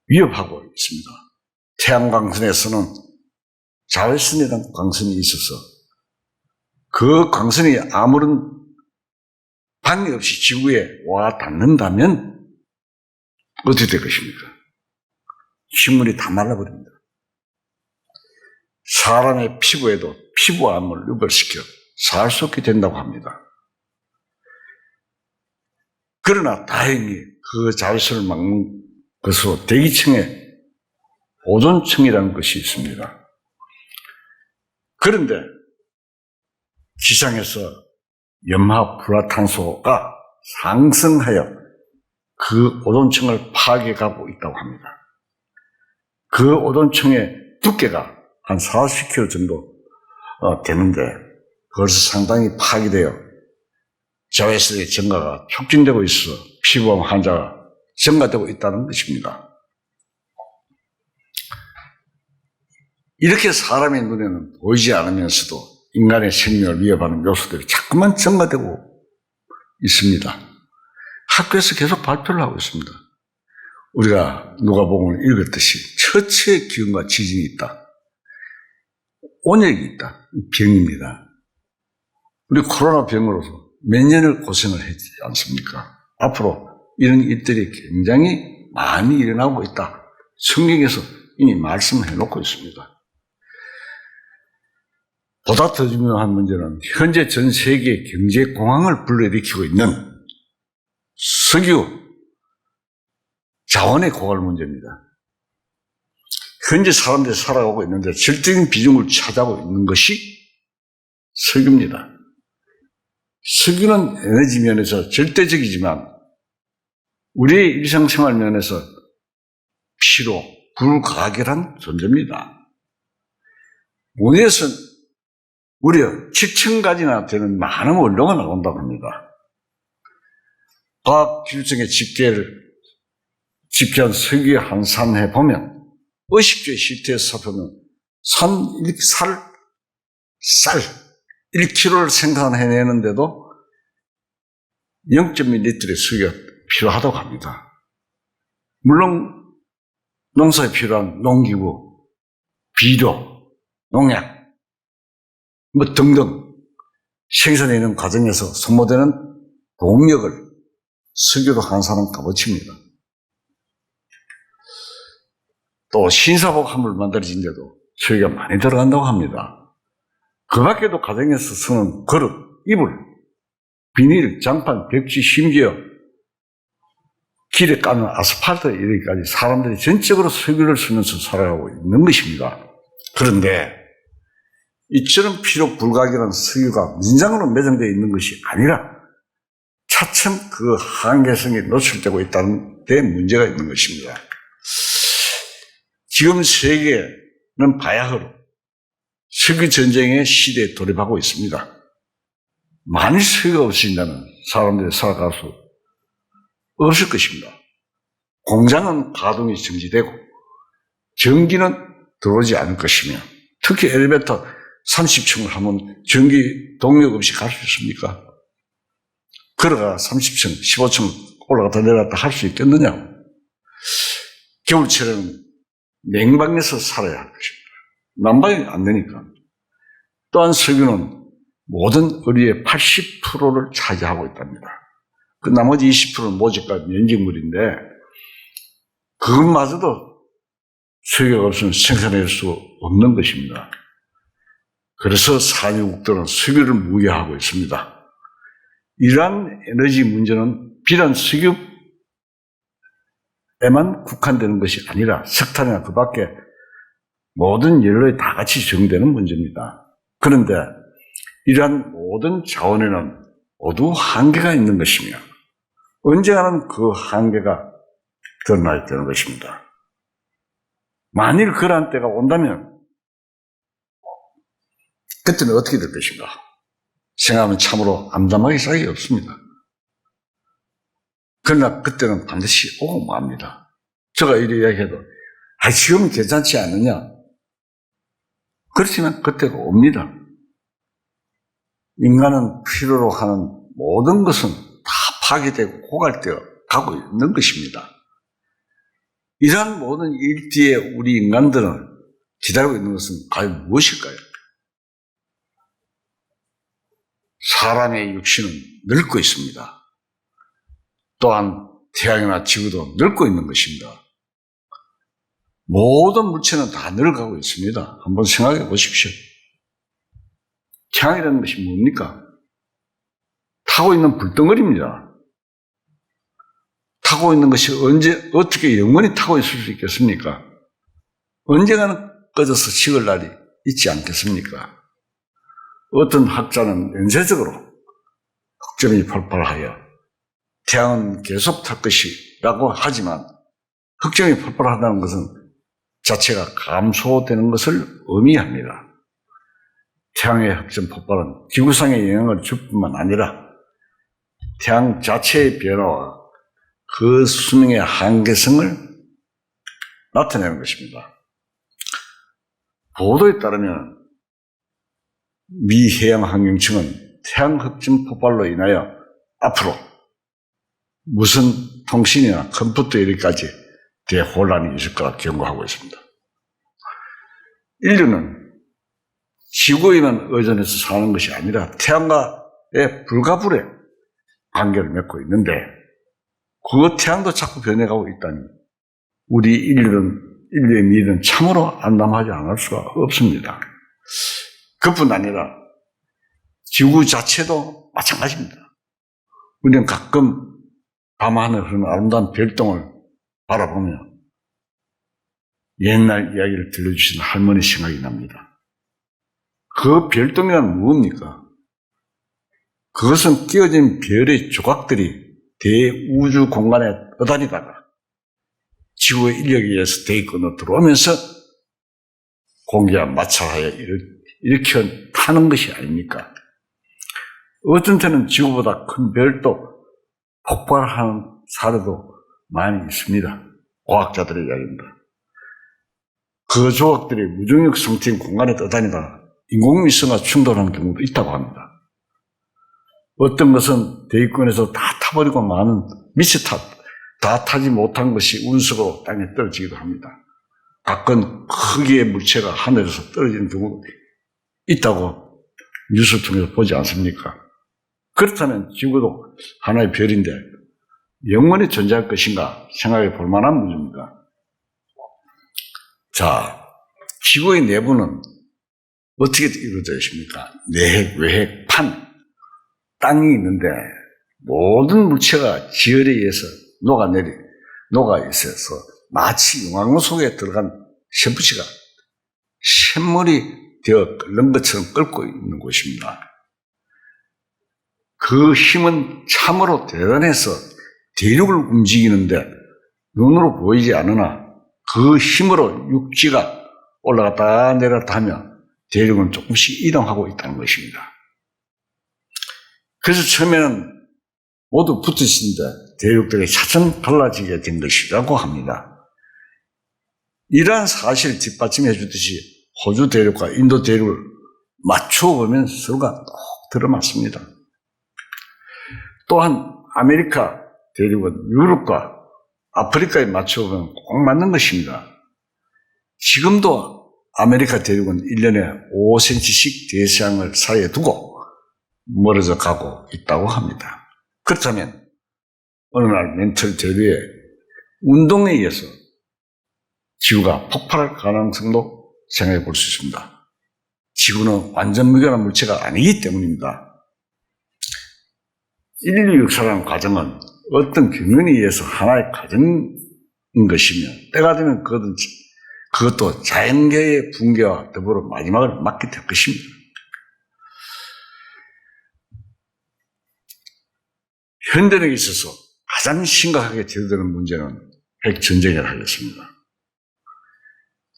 위협하고 있습니다. 태양광선에서는 자외선이라는 광선이 있어서 그 광선이 아무런 방해 없이 지구에 와 닿는다면 어떻게 될 것입니까? 식물이 다 말라버립니다. 사람의 피부에도 피부암을 유발시켜 살 수 없게 된다고 합니다. 그러나 다행히 그 자외선을 막는 것으로 대기층에 오존층이라는 것이 있습니다. 그런데 기상에서 염화불화탄소가 상승하여 그 오존층을 파괴하고 있다고 합니다. 그 오존층의 두께가 한 40km 정도 되는데 그것이 상당히 파괴되어 자외선의 증가가 촉진되고 있어 피부암 환자가 증가되고 있다는 것입니다. 이렇게 사람의 눈에는 보이지 않으면서도 인간의 생명을 위협하는 요소들이 자꾸만 증가되고 있습니다. 학교에서 계속 발표를 하고 있습니다. 우리가 누가복음을 읽었듯이 처치의 기운과 지진이 있다. 온역이 있다. 병입니다. 우리 코로나 병으로서 몇 년을 고생을 했지 않습니까? 앞으로 이런 일들이 굉장히 많이 일어나고 있다. 성경에서 이미 말씀해 놓고 있습니다. 보다 더 중요한 문제는 현재 전 세계 경제 공황을 불러일으키고 있는 석유 자원의 고갈 문제입니다. 현재 사람들이 살아가고 있는데 절대적인 비중을 차지하고 있는 것이 석유입니다. 석유는 에너지 면에서 절대적이지만 우리의 일상생활 면에서 피로 불가결한 존재입니다. 문에서 무려 7,000가지나 되는 많은 원료가 나온다고 합니다. 과학기술적인 집계한 석유 한산해 보면 의식주의 시트에서 살펴보면 쌀 1kg를 생산해내는데도 0.1리터의 석유가 필요하다고 합니다. 물론 농사에 필요한 농기구, 비료, 농약 등등 생산하는 과정에서 소모되는 동력을 석유로 환산한 값어치입니다. 또 신사복 화물 만들어진데도 석유가 많이 들어간다고 합니다. 그 밖에도 가정에서 쓰는 그릇, 이불, 비닐, 장판, 벽지, 심지어 길에 까는 아스팔트 이렇게까지 사람들이 전적으로 석유를 쓰면서 살아가고 있는 것입니다. 그런데 이처럼 피로 불가결한 석유가 민장으로 매장되어 있는 것이 아니라 차츰 그 한계성에 노출되고 있다는 데 문제가 있는 것입니다. 지금 세계는 바야흐로 석유 전쟁의 시대에 돌입하고 있습니다. 만일 석유가 없어진다면 사람들이 살아갈 수 없을 것입니다. 공장은 가동이 정지되고 전기는 들어오지 않을 것이며 특히 엘리베이터 30층을 하면 전기 동력 없이 갈 수 있습니까? 걸어가 30층, 15층 올라갔다 내려갔다 할 수 있겠느냐고. 겨울철에는 냉방에서 살아야 할 것입니다. 난방이 안 되니까. 또한 석유는 모든 의료의 80%를 차지하고 있답니다. 그 나머지 20%는 모질과 연직물인데 그것마저도 석유가 없으면 생산할 수 없는 것입니다. 그래서 산유국들은 석유를 무기화하고 있습니다. 이러한 에너지 문제는 비단 석유에만 국한되는 것이 아니라 석탄이나 그 밖에 모든 연료에 다 같이 적용되는 문제입니다. 그런데 이러한 모든 자원에는 모두 한계가 있는 것이며 언젠가는 그 한계가 드러나야 되는 것입니다. 만일 그러한 때가 온다면 그때는 어떻게 될 것인가? 생각하면 참으로 암담하게 싹이 없습니다. 그러나 그때는 반드시 오고 맙니다. 제가 이렇게 이야기해도 지금은 괜찮지 않느냐? 그렇지만 그때가 옵니다. 인간은 필요로 하는 모든 것은 다 파괴되고 고갈되어 가고 있는 것입니다. 이러한 모든 일 뒤에 우리 인간들은 기다리고 있는 것은 과연 무엇일까요? 사람의 육신은 늙고 있습니다. 또한 태양이나 지구도 늙고 있는 것입니다. 모든 물체는 다 늙어가고 있습니다. 한번 생각해 보십시오. 태양이라는 것이 뭡니까? 타고 있는 불덩어리입니다. 타고 있는 것이 어떻게 영원히 타고 있을 수 있겠습니까? 언젠가는 꺼져서 식을 날이 있지 않겠습니까? 어떤 학자는 연쇄적으로 흑점이 폭발하여 태양은 계속 탈 것이라고 하지만 흑점이 폭발한다는 것은 자체가 감소되는 것을 의미합니다. 태양의 흑점 폭발은 지구상에 영향을 줄 뿐만 아니라 태양 자체의 변화와 그 수명의 한계성을 나타내는 것입니다. 보도에 따르면 미 해양환경청은 태양 흑점 폭발로 인하여 앞으로 무선 통신이나 컴퓨터 이렇게까지 대혼란이 있을 거라 경고하고 있습니다. 인류는 지구에만 의존해서 사는 것이 아니라 태양과의 불가불의 관계를 맺고 있는데 그 태양도 자꾸 변해가고 있다니 우리 인류의 미래는 참으로 안담하지 않을 수가 없습니다. 그뿐 아니라 지구 자체도 마찬가지입니다. 우리는 가끔 밤하늘 흐르는 아름다운 별똥을 바라보며 옛날 이야기를 들려주신 할머니 생각이 납니다. 그 별똥이란 무엇입니까? 그것은 끼어진 별의 조각들이 대우주 공간에 떠다니다가 지구의 인력에 의해서 대기권으로 들어오면서 공기와 마찰하여 일으켜 타는 것이 아닙니까? 어떤 때는 지구보다 큰 별도 폭발하는 사례도 많이 있습니다. 과학자들의 이야기입니다. 그 조각들이 무중력 상태인 공간에 떠다니다가 인공위성과 충돌하는 경우도 있다고 합니다. 어떤 것은 대기권에서 다 타버리고 많은 미치 다 타지 못한 것이 운석으로 땅에 떨어지기도 합니다. 가끔 크기의 물체가 하늘에서 떨어지는 경우도 있다고 뉴스를 통해서 보지 않습니까? 그렇다면 지구도 하나의 별인데 영원히 존재할 것인가 생각해 볼 만한 문제입니다. 자, 지구의 내부는 어떻게 이루어져 있습니까? 내핵, 외핵, 판, 땅이 있는데 모든 물체가 지열에 의해서 녹아 있어서 마치 용광로 속에 들어간 샘붙이가 샘물이 되어 끓는 것처럼 끓고 있는 곳입니다. 그 힘은 참으로 대단해서 대륙을 움직이는데 눈으로 보이지 않으나 그 힘으로 육지가 올라갔다 내려갔다 하며 대륙은 조금씩 이동하고 있다는 것입니다. 그래서 처음에는 모두 붙으신데 대륙들이 차츰 갈라지게 된 것이라고 합니다. 이러한 사실을 뒷받침해 주듯이 호주 대륙과 인도 대륙을 맞춰보면 서로가 똑 들어맞습니다. 또한 아메리카 대륙은 유럽과 아프리카에 맞춰보면 꼭 맞는 것입니다. 지금도 아메리카 대륙은 1년에 5cm씩 대서양을 사이에 두고 멀어져 가고 있다고 합니다. 그렇다면 어느 날 멘틀 대류의 운동에 의해서 지구가 폭발할 가능성도 생각해 볼 수 있습니다. 지구는 완전 무결한 물체가 아니기 때문입니다. 인류 역사라는 과정은 어떤 경륜에 의해서 하나의 과정인 것이며 때가 되면 그것도 자연계의 붕괴와 더불어 마지막을 맞게 될 것입니다. 현대에 있어서 가장 심각하게 제기되는 문제는 핵전쟁이라 하겠습니다.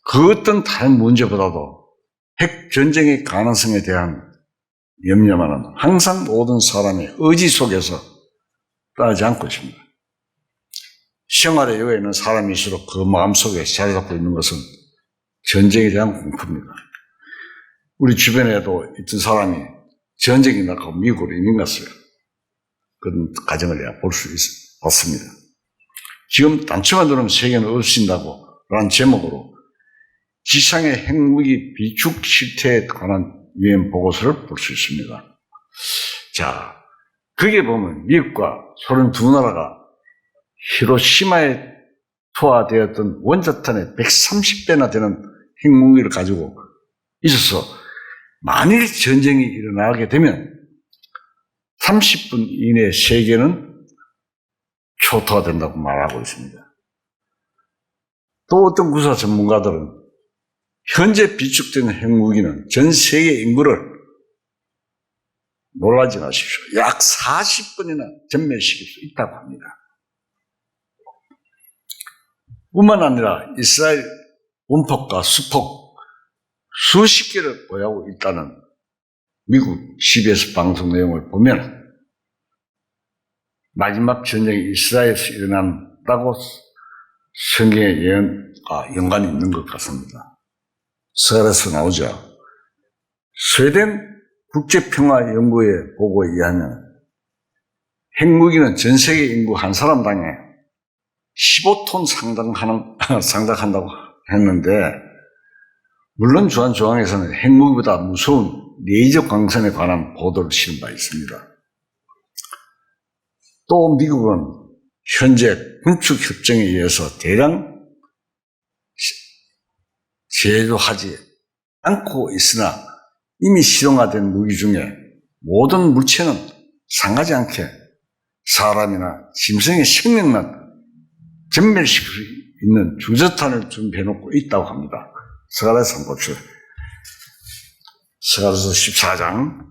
그 어떤 다른 문제보다도 핵전쟁의 가능성에 대한 염려만은 항상 모든 사람의 의지 속에서 떠나지 않고 있습니다. 생활에 여기 있는 사람일수록 그 마음속에 자리 잡고 있는 것은 전쟁에 대한 공포입니다. 우리 주변에도 있던 사람이 전쟁이 나고 미국으로 이민 갔어요. 그런 가정을 내가 볼 수 있습니다. 지금 단추만 들으면 세계는 없어진다고 라는 제목으로 지상의 핵무기 비축 실태에 관한 유엔 보고서를 볼 수 있습니다. 자, 거기에 보면 미국과 소련 두 나라가 히로시마에 투하되었던 원자탄의 130배나 되는 핵무기를 가지고 있어서 만일 전쟁이 일어나게 되면 30분 이내에 세계는 초토화 된다고 말하고 있습니다. 또 어떤 구사 전문가들은 현재 비축되는 핵무기는 전 세계 인구를 놀라지 마십시오. 약 40번이나 전멸시킬 수 있다고 합니다. 뿐만 아니라 이스라엘 원폭과 수폭 수십 개를 보유하고 있다는 미국 CBS 방송 내용을 보면 마지막 전쟁이 이스라엘에서 일어난다고 성경의 예언과 연관이 있는 것 같습니다. 서울에서 나오죠. 스웨덴 국제평화연구회 보고에 의하면 핵무기는 전 세계 인구 한 사람당에 15톤 상당한다고 했는데, 물론 주한조항에서는 핵무기보다 무서운 레이저 광선에 관한 보도를 실은 바 있습니다. 또 미국은 현재 군축협정에 의해서 대량 제조하지 않고 있으나 이미 실용화된 무기 중에 모든 물체는 상하지 않게 사람이나 짐승의 생명만 전멸시킬 수 있는 주저탄을 준비해놓고 있다고 합니다. 스가랴서 한번 봅시다. 스가랴서 14장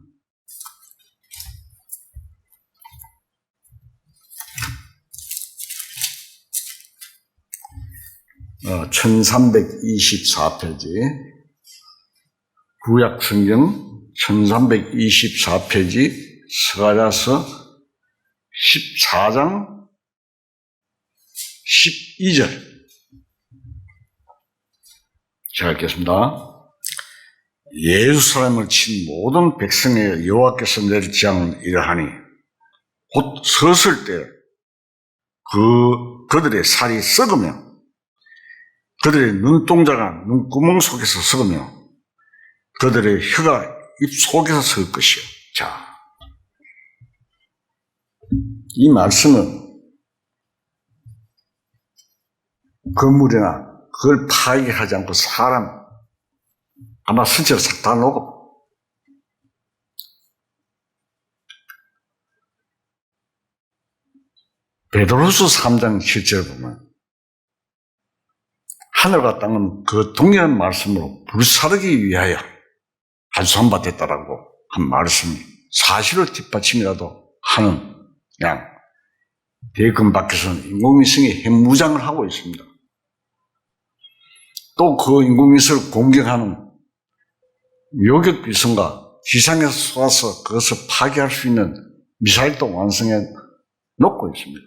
1324페이지 구약성경 1324페이지 스가랴서 14장 12절 제가 읽겠습니다. 예루살렘을 친 모든 백성의 여호와께서 내릴 재앙은 이러하니 곧 섰을 때 그들의 살이 썩으며 그들의 눈동자가 눈구멍 속에서 썩으며 그들의 혀가 입 속에서 썩을 것이요. 자, 이 말씀은 건물이나 그걸 파괴하지 않고 사람 아마 선체를 싹 다 녹아. 베드로서 3장 7절을 보면 하늘과 땅은 그 동일한 말씀으로 불사르기 위하여 한수한받았다라고 한 말씀이 사실을 뒷받침이라도 하는 양 대금 밖에서는 인공위성이 핵무장을 하고 있습니다. 또 그 인공위성을 공격하는 요격위성과 지상에서 쏘아서 그것을 파괴할 수 있는 미사일도 완성해 놓고 있습니다.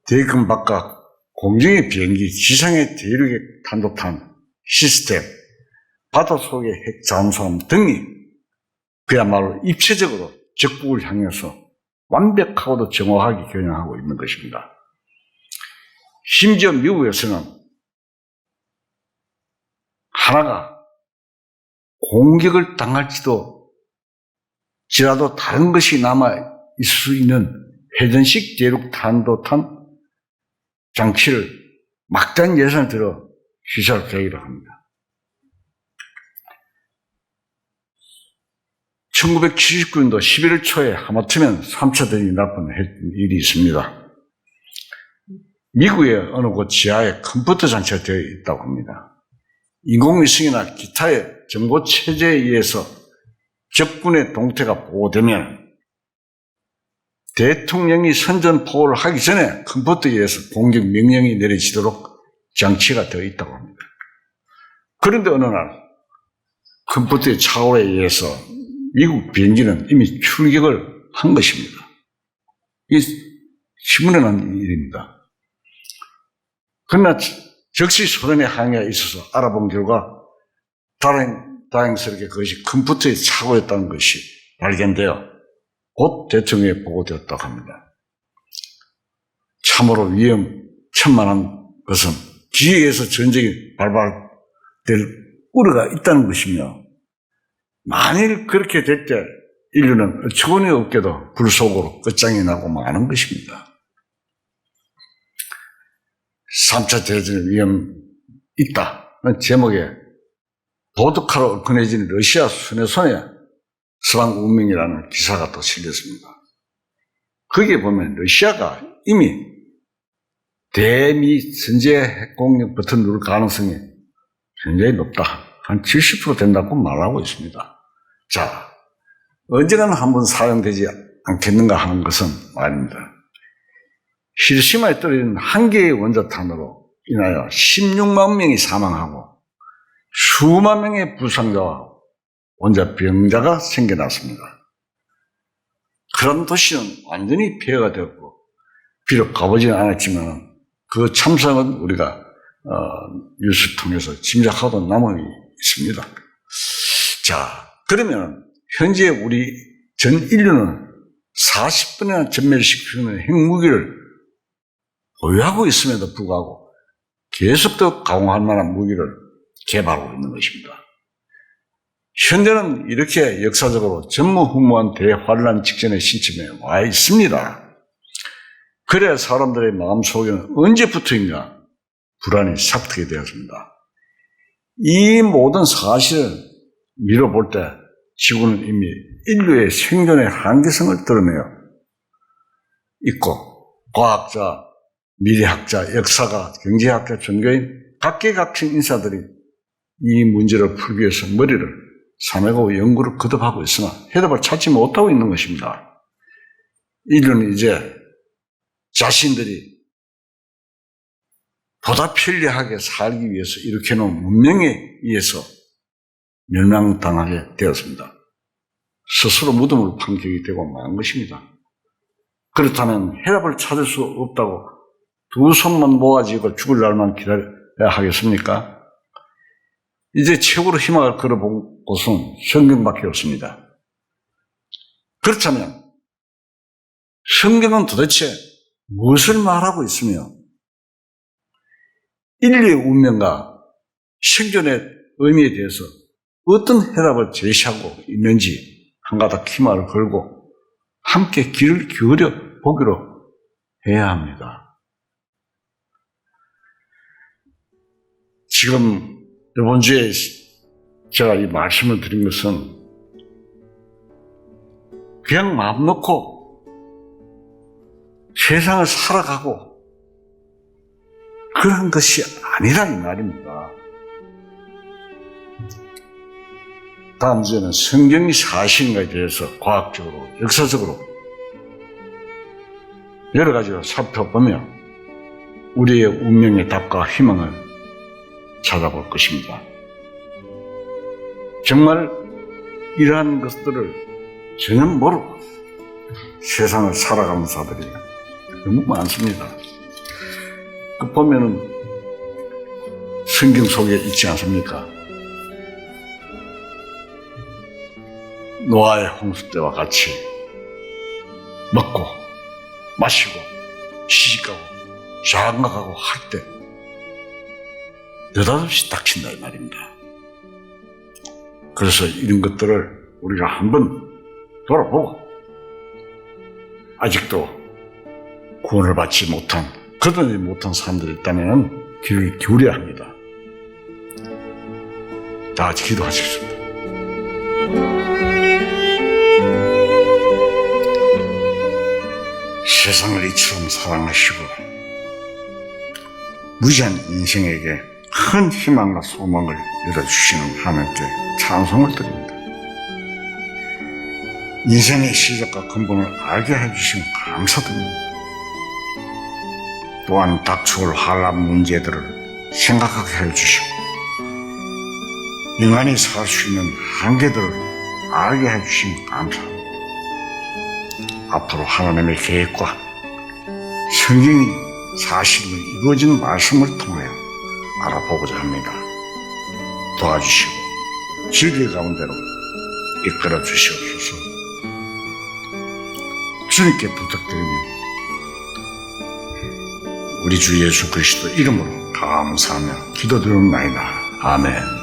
대금 바깥 공중의 비행기, 지상의 대륙의 탄도탄 시스템, 바닷속의 핵 잠수함 등이 그야말로 입체적으로 적국을 향해서 완벽하고도 정확하게 겨냥하고 있는 것입니다. 심지어 미국에서는 하나가 공격을 당할지라도 다른 것이 남아 있을 수 있는 회전식 대륙 탄도탄 장치를 막대한 예산을 들어 시설 계획을 합니다. 1979년도 11월 초에 하마터면 3차 대전이 날 뻔한 일이 있습니다. 미국의 어느 곳 지하에 컴퓨터 장치가 되어 있다고 합니다. 인공위성이나 기타의 정보 체제에 의해서 적군의 동태가 보고되면 대통령이 선전포고를 하기 전에 컴퓨터에 의해서 공격 명령이 내려지도록 장치가 되어 있다고 합니다. 그런데 어느 날 컴퓨터의 착오에 의해서 미국 비행기는 이미 출격을 한 것입니다. 이게 신문에 난 일입니다. 그러나 즉시 소련의 항해에 있어서 알아본 결과 다행스럽게 그것이 컴퓨터의 착오였다는 것이 발견되어 곧 대통령에 보고되었다고 합니다. 참으로 위험천만한 것은 기회에서 전쟁이 발발될 우려가 있다는 것이며 만일 그렇게 될 때 인류는 어처구니 없게도 불 속으로 끝장이 나고 마는 것입니다. 3차 대전 위험 있다는 제목에 보드카로 얽혀내진 러시아 순회 손에 서방 운명이라는 기사가 또 실렸습니다. 거기에 보면 러시아가 이미 대미 선제 핵공격 버튼 누를 가능성이 굉장히 높다. 한 70% 된다고 말하고 있습니다. 자, 언젠가는 한번 사용되지 않겠는가 하는 것은 말입니다. 히로시마에 떨어진 한 개의 원자탄으로 인하여 16만 명이 사망하고 수만 명의 부상자와 원자병자가 생겨났습니다. 그런 도시는 완전히 폐허가 되었고 비록 가보지는 않았지만 그 참상은 우리가 뉴스 통해서 짐작하고 남아 있습니다. 자, 그러면 현재 우리 전 인류는 40번이나 전멸시키는 핵무기를 보유하고 있음에도 불구하고 계속 더 강화할 만한 무기를 개발하고 있는 것입니다. 현재는 이렇게 역사적으로 전무후무한 대환란 직전의 시점에 와 있습니다. 그래야 사람들의 마음속에는 언제부터인가 불안이 삭트게 되었습니다. 이 모든 사실을 미뤄볼 때 지구는 이미 인류의 생존의 한계성을 드러내어 있고 과학자, 미래학자, 역사가, 경제학자, 종교인 각계각층 인사들이 이 문제를 풀기 위해서 머리를 삼매고 연구를 거듭하고 있으나 해답을 찾지 못하고 있는 것입니다. 인류는 이제 자신들이 보다 편리하게 살기 위해서 일으켜놓은 문명에 의해서 멸망당하게 되었습니다. 스스로 무덤을 판격이 되고 만 것입니다. 그렇다면 해답을 찾을 수 없다고 두 손만 모아지고 죽을 날만 기다려야 하겠습니까? 이제 최고로 희망을 걸어본 곳은 성경밖에 없습니다. 그렇다면 성경은 도대체 무엇을 말하고 있으며 인류의 운명과 생존의 의미에 대해서 어떤 해답을 제시하고 있는지 한가닥 희망을 걸고 함께 귀를 기울여 보기로 해야 합니다. 지금 이번 주에 제가 이 말씀을 드린 것은 그냥 마음 놓고 세상을 살아가고 그런 것이 아니라 이 말입니다. 다음 주에는 성경이 사실인가에 대해서 과학적으로, 역사적으로 여러 가지로 살펴보며 우리의 운명의 답과 희망을 찾아볼 것입니다. 정말 이러한 것들을 전혀 모르고 세상을 살아가는 자들이 너무 많습니다. 그 보면은 성경 속에 있지 않습니까? 노아의 홍수 때와 같이 먹고 마시고 시집가고 장가가고 할 때 느닷없이 닥친다 이 말입니다. 그래서 이런 것들을 우리가 한번 돌아보고 아직도 구원을 받지 못한, 거듭나지 못한 사람들이 있다면 귀를 기울여야 합니다. 다 같이 기도하시겠습니다. 세상을 이처럼 사랑하시고 무지한 인생에게 큰 희망과 소망을 열어주시는 하나님께 찬송을 드립니다. 인생의 시작과 근본을 알게 해주시면 감사드립니다. 또한 닥쳐올 환난 문제들을 생각하게 해주시고 인간이 살 수 있는 한계들을 알게 해주시면 감사합니다. 앞으로 하나님의 계획과 성경이 사실로 이루어진 말씀을 통하여 알아보고자 합니다. 도와주시고 진리 가운데로 이끌어 주시옵소서. 주님께 부탁드리며 우리 주 예수 그리스도 이름으로 감사하며 기도드립니다. 아멘.